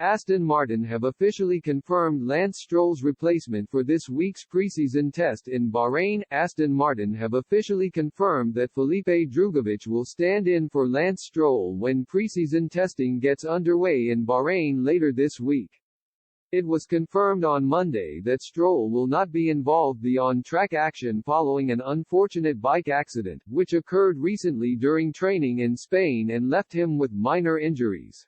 Aston Martin have officially confirmed Lance Stroll's replacement for this week's preseason test in Bahrain. Aston Martin have officially confirmed that Felipe Drugovich will stand in for Lance Stroll when preseason testing gets underway in Bahrain later this week. It was confirmed on Monday that Stroll will not be involved beyond track action following an unfortunate bike accident, which occurred recently during training in Spain and left him with minor injuries.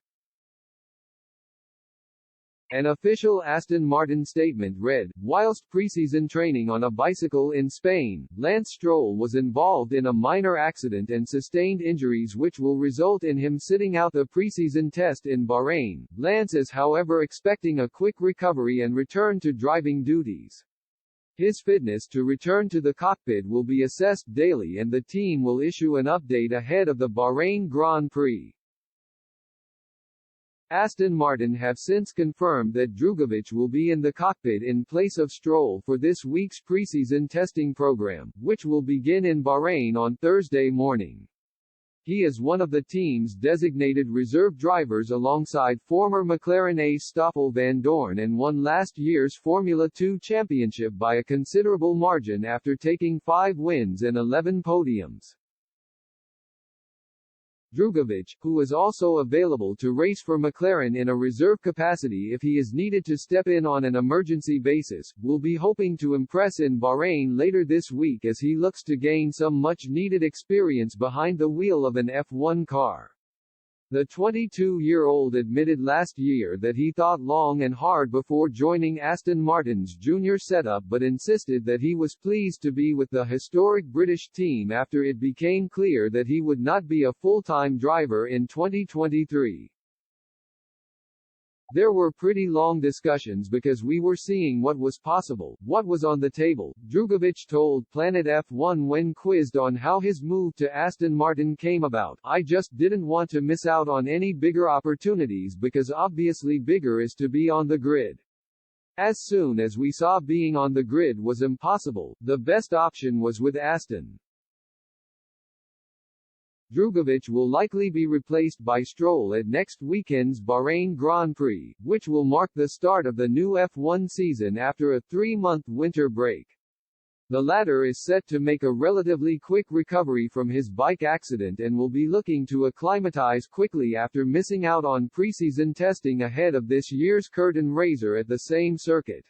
An official Aston Martin statement read, "Whilst preseason training on a bicycle in Spain, Lance Stroll was involved in a minor accident and sustained injuries which will result in him sitting out the preseason test in Bahrain. Lance is however expecting a quick recovery and return to driving duties. His fitness to return to the cockpit will be assessed daily and the team will issue an update ahead of the Bahrain Grand Prix." Aston Martin have since confirmed that Drugovich will be in the cockpit in place of Stroll for this week's preseason testing program, which will begin in Bahrain on Thursday morning. He is one of the team's designated reserve drivers alongside former McLaren ace Stoffel van Dorn and won last year's Formula 2 championship by a considerable margin after taking 5 wins and 11 podiums. Drugovich, who is also available to race for McLaren in a reserve capacity if he is needed to step in on an emergency basis, will be hoping to impress in Bahrain later this week as he looks to gain some much-needed experience behind the wheel of an F1 car. The 22-year-old admitted last year that he thought long and hard before joining Aston Martin's junior setup but insisted that he was pleased to be with the historic British team after it became clear that he would not be a full-time driver in 2023. "There were pretty long discussions because we were seeing what was possible, what was on the table," Drugovich told Planet F1 when quizzed on how his move to Aston Martin came about. "I just didn't want to miss out on any bigger opportunities because obviously bigger is to be on the grid. As soon as we saw being on the grid was impossible, the best option was with Aston." Drugovich will likely be replaced by Stroll at next weekend's Bahrain Grand Prix, which will mark the start of the new F1 season after a 3-month winter break. The latter is set to make a relatively quick recovery from his bike accident and will be looking to acclimatize quickly after missing out on preseason testing ahead of this year's curtain raiser at the same circuit.